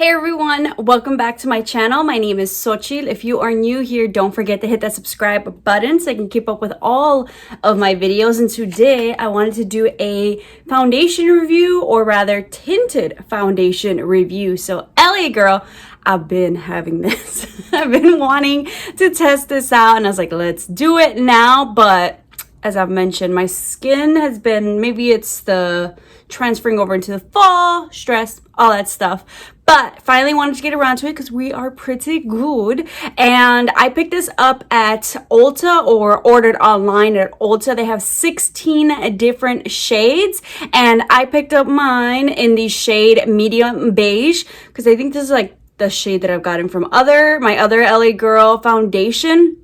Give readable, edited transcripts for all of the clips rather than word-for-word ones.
Hey everyone, welcome back to my channel. My name is Xochitl. If you are new here, don't forget to hit that subscribe button so I can keep up with all of my videos. And today I wanted to do a foundation review, or rather tinted foundation review. So LA girl, I've been having this. I've been wanting to test this out and I was like, let's do it now. But as I've mentioned, my skin has been, maybe it's the transferring over into the fall, stress, all that stuff. But finally wanted to get around to it because we are pretty good. And I picked this up at Ulta, or ordered online at Ulta. They have 16 different shades. And I picked up mine in the shade medium beige because I think this is like the shade that I've gotten from my other LA Girl foundation.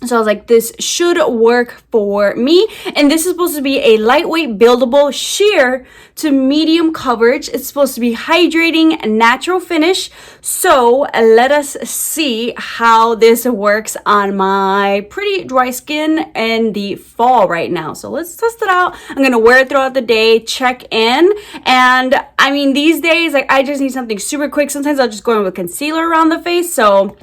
So I was like, this should work for me. And this is supposed to be a lightweight, buildable, sheer to medium coverage. It's supposed to be hydrating, natural finish. So let us see how this works on my pretty dry skin in the fall right now. So let's test it out. I'm going to wear it throughout the day, check in. And I mean, these days, like, I just need something super quick. Sometimes I'll just go in with concealer around the face. So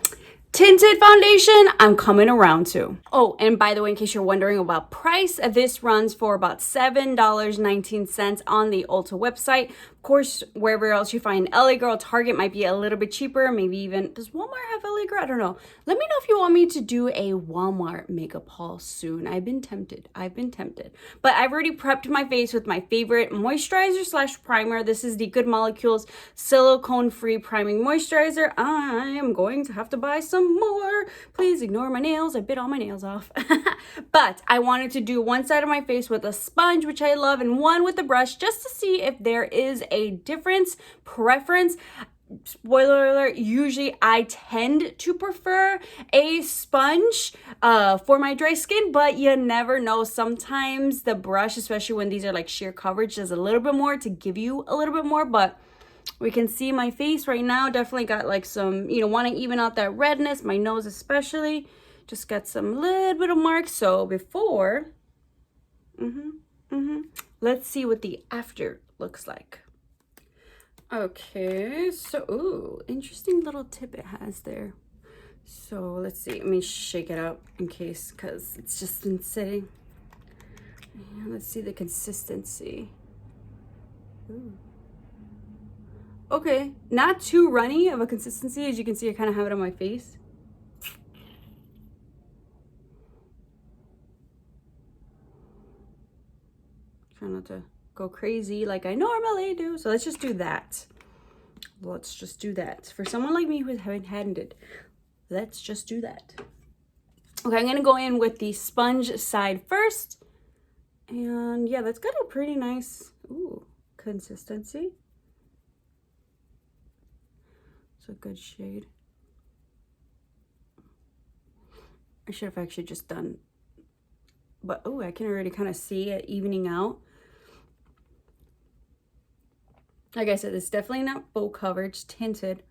tinted foundation, I'm coming around to. Oh, and by the way, in case you're wondering about price, this runs for about $7.19 on the Ulta website. Of course, wherever else you find LA Girl, Target might be a little bit cheaper. Maybe even, does Walmart have LA Girl? I don't know. Let me know if you want me to do a Walmart makeup haul soon. I've been tempted. But I've already prepped my face with my favorite moisturizer slash primer. This is the Good Molecules silicone-free priming moisturizer. I am going to have to buy some more. Please ignore my nails. I bit all my nails off. But I wanted to do one side of my face with a sponge, which I love, and one with a brush, just to see if there is a difference, preference. Spoiler alert, usually I tend to prefer a sponge for my dry skin, but you never know. Sometimes the brush, especially when these are like sheer coverage, does a little bit more to give you a little bit more. But we can see my face right now definitely got like some, want to even out that redness. My nose especially just got some little bit of marks. So before, let's see what the after looks like. Okay, so, ooh, interesting little tip it has there. So let's see, let me shake it up in case, because it's just been sitting. And let's see the consistency. Ooh. Okay, not too runny of a consistency. As you can see, I kind of have it on my face. Try not to go crazy like I normally do. So let's just do that. Let's just do that. For someone like me who haven't had it, let's just do that. Okay, I'm gonna go in with the sponge side first. And yeah, that's got a pretty nice, ooh, consistency. It's a good shade. I should have actually just done, but oh, I can already kind of see it evening out. Like I said, it's definitely not full coverage, tinted.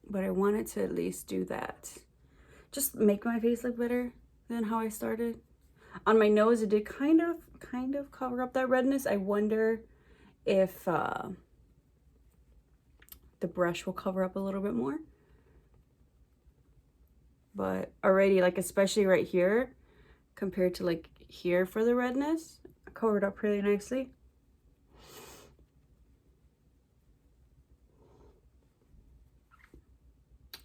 But I wanted to at least do that. Just make my face look better than how I started. On my nose, it did kind of cover up that redness. I wonder if the brush will cover up a little bit more. But already, like, especially right here, compared to like here for the redness, covered up really nicely.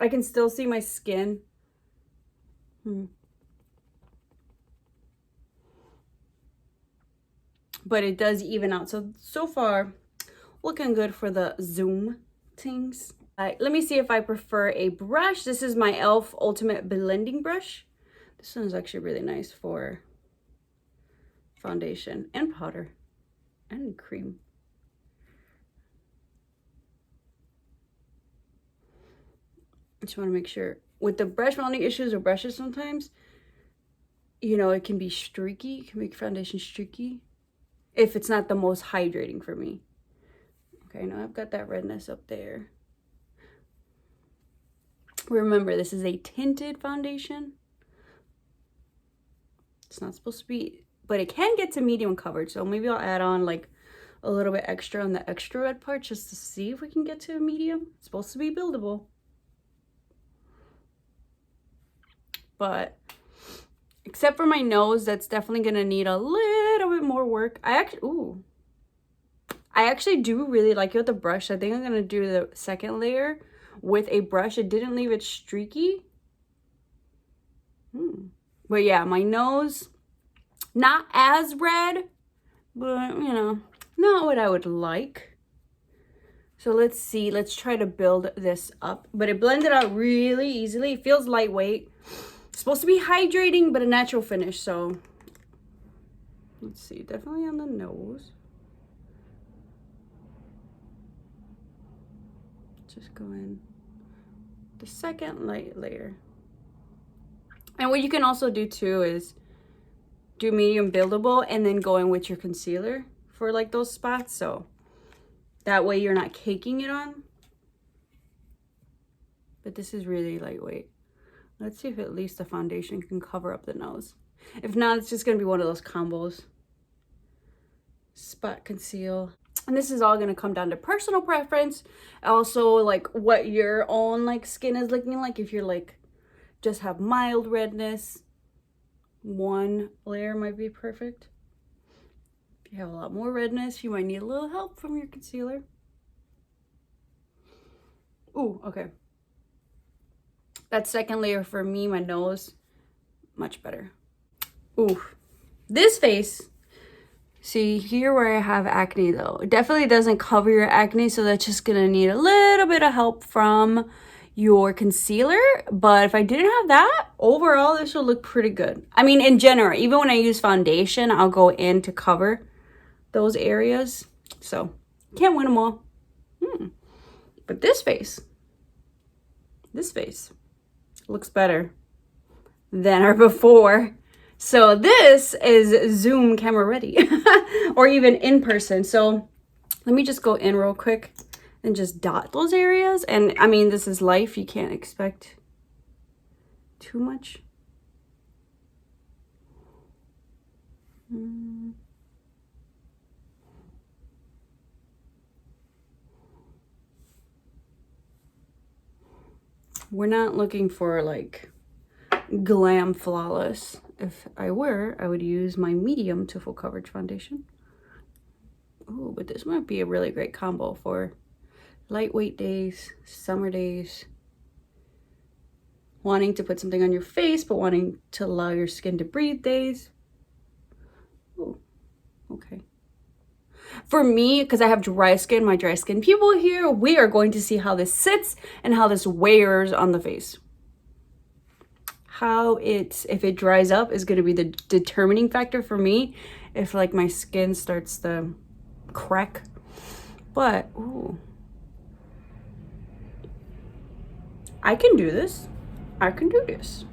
I can still see my skin. But it does even out. So far, looking good for the zoom things. Let me see if I prefer a brush. This is my e.l.f. Ultimate Blending Brush. This one is actually really nice for foundation and powder and cream. I just want to make sure. With the brush mounting issues or brushes sometimes, it can be streaky. It can make foundation streaky if it's not the most hydrating for me. Okay, now I've got that redness up there. Remember, this is a tinted foundation. It's not supposed to be, but it can get to medium coverage. So maybe I'll add on like a little bit extra on the extra red part just to see if we can get to a medium. It's supposed to be buildable. But except for my nose, that's definitely gonna need a little bit more work. I actually do really like it with the brush. I think I'm gonna do the second layer with a brush. It didn't leave it streaky. But yeah, my nose, not as red, but you know, not what I would like. So let's see, let's try to build this up. But it blended out really easily. It feels lightweight. It's supposed to be hydrating, but a natural finish. So let's see, definitely on the nose. Just go in the second light layer. And what you can also do too is do medium buildable and then go in with your concealer for like those spots. So that way you're not caking it on. But this is really lightweight. Let's see if at least the foundation can cover up the nose. If not, it's just gonna be one of those combos. Spot conceal. And this is all gonna come down to personal preference. Also like what your own like skin is looking like. If you're like just have mild redness, one layer might be perfect. If you have a lot more redness, you might need a little help from your concealer. Ooh, okay. That second layer for me, my nose, much better. Ooh, this face. See here where I have acne though, it definitely doesn't cover your acne, so that's just gonna need a little bit of help from your concealer. But if I didn't have that, overall this will look pretty good. I mean, in general, even when I use foundation, I'll go in to cover those areas. So can't win them all. But this face looks better than our before. So this is Zoom camera ready or even in person. So let me just go in real quick and just dot those areas. And I mean, this is life. You can't expect too much. We're not looking for like glam flawless. If I were, I would use my medium to full coverage foundation. Oh, but this might be a really great combo for lightweight days, summer days, wanting to put something on your face but wanting to allow your skin to breathe days. Oh, okay. For me, because I have dry skin, my dry skin people here, we are going to see how this sits and how this wears on the face. How if it dries up is going to be the determining factor for me if like my skin starts to crack. But ooh, I can do this. I can do this.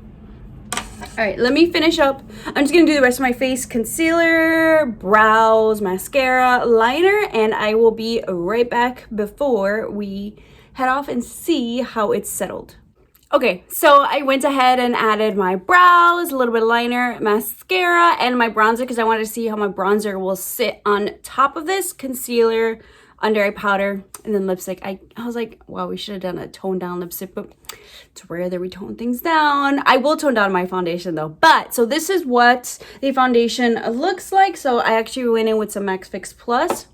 All right, let me finish up. I'm just gonna do the rest of my face: concealer, brows, mascara, liner, and I will be right back before we head off and see how it's settled. Okay, so I went ahead and added my brows, a little bit of liner, mascara, and my bronzer because I wanted to see how my bronzer will sit on top of this, concealer, under eye powder, and then lipstick. I was like, wow, we should have done a toned down lipstick, but it's rare that we tone things down. I will tone down my foundation though. But so this is what the foundation looks like. So I actually went in with some Max Fix Plus.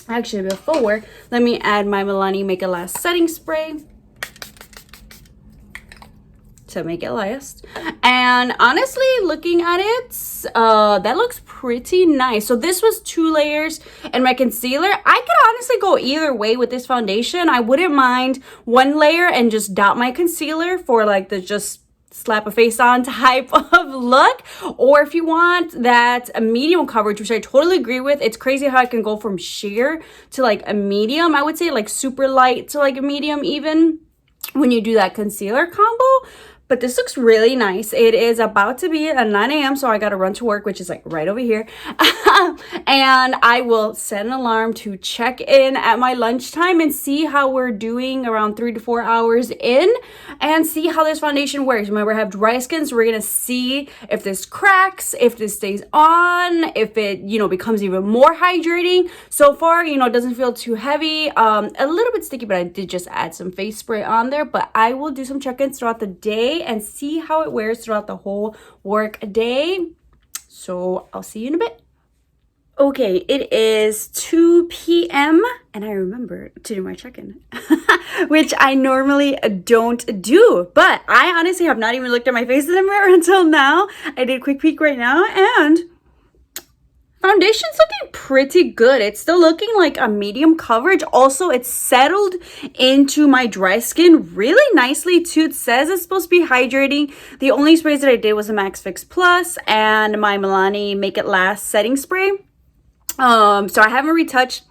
Actually, before, let me add my Milani Make It Last setting spray to make it last. And honestly, looking at it, that looks pretty nice. So this was 2 layers, and my concealer, I could honestly go either way with this foundation. I wouldn't mind 1 layer and just dot my concealer for like the just slap a face on type of look, or if you want that a medium coverage, which I totally agree with. It's crazy how I can go from sheer to like a medium. I would say like super light to like a medium even when you do that concealer combo. But this looks really nice. It is about to be at 9 a.m. so I gotta run to work, which is like right over here. And I will set an alarm to check in at my lunchtime and see how we're doing around 3 to 4 hours in, and see how this foundation works. Remember, I have dry skin, so we're gonna see if this cracks, if this stays on, if it, you know, becomes even more hydrating. So far, you know, it doesn't feel too heavy. A little bit sticky, but I did just add some face spray on there. But I will do some check-ins throughout the day and see how it wears throughout the whole work day. So I'll see you in a bit. Okay, it is 2 p.m. and I remember to do my check-in, which I normally don't do. But I honestly have not even looked at my face in the mirror until now. I did a quick peek right now, and foundation's looking pretty good. It's still looking like a medium coverage. Also, it's settled into my dry skin really nicely too. It says it's supposed to be hydrating. The only sprays that I did was the Max Fix Plus and my Milani Make It Last setting spray. So I haven't retouched.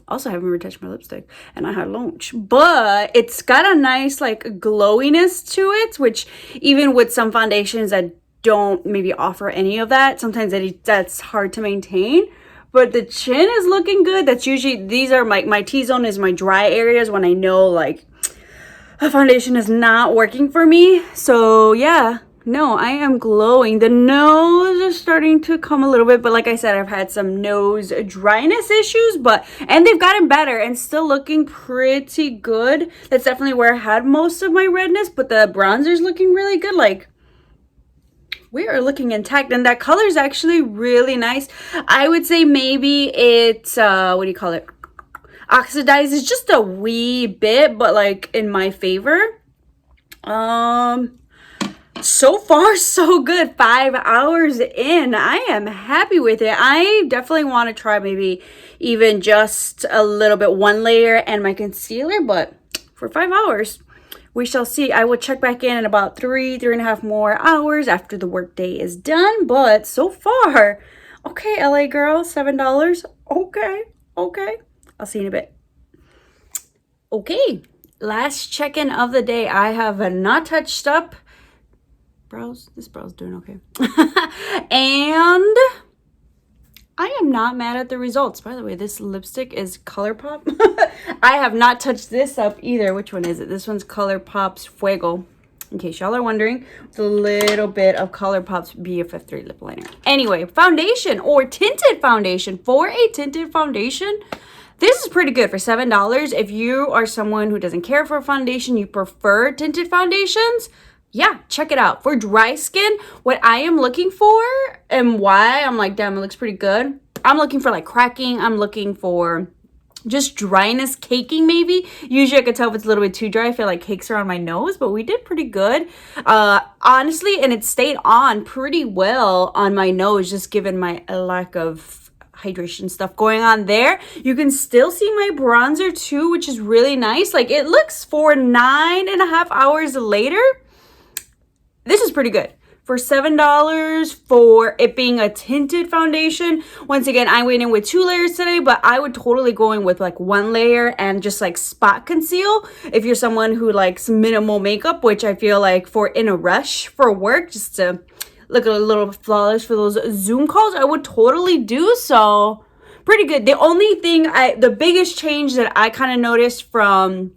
Also, I haven't retouched my lipstick, and I had lunch. But it's got a nice like glowiness to it, which even with some foundations that don't maybe offer any of that, sometimes that's hard to maintain. But the chin is looking good. That's usually, these are my T-zone is my dry areas when I know like a foundation is not working for me. So yeah, no, I am glowing. The nose is starting to come a little bit, but like I said, I've had some nose dryness issues, and they've gotten better and still looking pretty good. That's definitely where I had most of my redness, but the bronzer's looking really good. Like, we are looking intact, and that color is actually really nice. I would say maybe it what do you call it, oxidizes just a wee bit, but like in my favor. So far so good. 5 hours in, I am happy with it. I definitely want to try maybe even just a little bit, one layer and my concealer, but for 5 hours we shall see. I will check back in about 3.5 more hours after the workday is done. But so far, okay, LA girl, $7. Okay. I'll see you in a bit. Okay, last check-in of the day. I have not touched up brows. This brow's doing okay. And I am not mad at the results. By the way, this lipstick is ColourPop. I have not touched this up either. Which one is it? This one's ColourPop's Fuego, in case y'all are wondering. With a little bit of ColourPop's BFF3 lip liner. Anyway, foundation or tinted foundation. For a tinted foundation, this is pretty good for $7. If you are someone who doesn't care for foundation, you prefer tinted foundations, yeah, check it out. For dry skin, what I am looking for and why I'm like, damn, it looks pretty good. I'm looking for like cracking. I'm looking for just dryness, caking maybe. Usually I could tell if it's a little bit too dry. I feel like cakes are on my nose, but we did pretty good. Honestly, and it stayed on pretty well on my nose, just given my lack of hydration stuff going on there. You can still see my bronzer too, which is really nice. Like, it looks for 9.5 hours later. This is pretty good. For $7 for it being a tinted foundation. Once again, I went in with 2 layers today, but I would totally go in with like 1 layer and just like spot conceal. If you're someone who likes minimal makeup, which I feel like for in a rush for work, just to look a little flawless for those Zoom calls, I would totally do so. Pretty good. The only thing, the biggest change that I kind of noticed from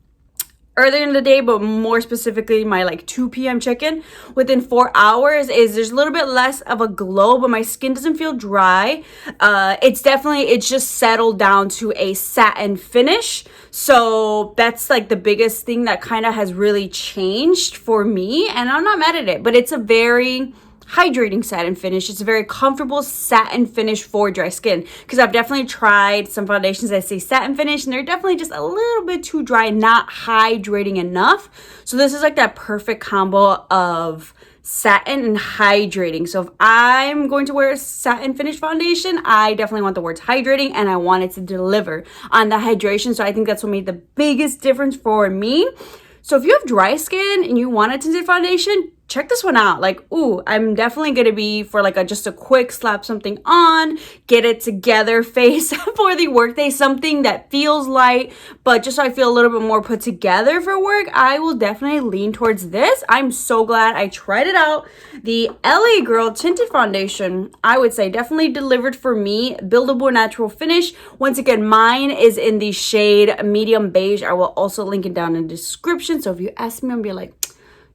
earlier in the day, but more specifically my like 2 p.m. check-in within 4 hours, is there's a little bit less of a glow, but my skin doesn't feel dry. It's just settled down to a satin finish. So that's like the biggest thing that kind of has really changed for me, and I'm not mad at it. But it's a very hydrating satin finish. It's a very comfortable satin finish for dry skin, because I've definitely tried some foundations that say satin finish and they're definitely just a little bit too dry, not hydrating enough. So this is like that perfect combo of satin and hydrating. So if I'm going to wear a satin finish foundation, I definitely want the words hydrating, and I want it to deliver on the hydration. So I think that's what made the biggest difference for me. So if you have dry skin and you want a tinted foundation, check this one out. Like, ooh, I'm definitely gonna be for like just a quick slap something on, get it together face for the workday, something that feels light, but just so I feel a little bit more put together for work, I will definitely lean towards this. I'm so glad I tried it out. The LA Girl Tinted Foundation, I would say definitely delivered for me. Buildable natural finish. Once again, mine is in the shade medium beige. I will also link it down in the description. So if you ask me, I'll be like,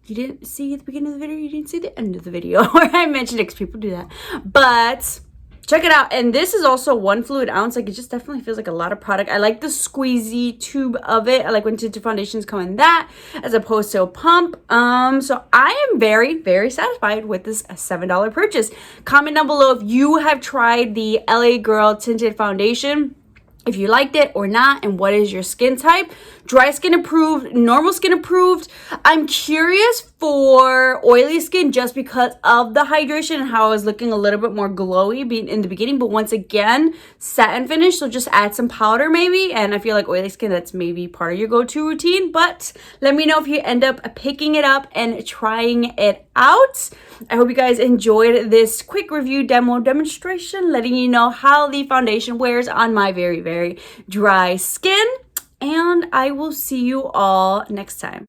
you didn't see at the beginning of the video, you didn't see the end of the video where I mentioned it, because people do that. But check it out. And this is also 1 fluid ounce. Like, it just definitely feels like a lot of product. I like the squeezy tube of it. I like when tinted foundations come in that as opposed to a pump. So I am very, very satisfied with this $7 purchase. Comment down below if you have tried the LA Girl Tinted Foundation, if you liked it or not, and what is your skin type. Dry skin approved, normal skin approved. I'm curious for oily skin just because of the hydration and how I was looking a little bit more glowy in the beginning. But once again, satin finish, so just add some powder maybe. And I feel like oily skin, that's maybe part of your go-to routine. But let me know if you end up picking it up and trying it out. I hope you guys enjoyed this quick review demonstration, letting you know how the foundation wears on my very, very dry skin. And I will see you all next time.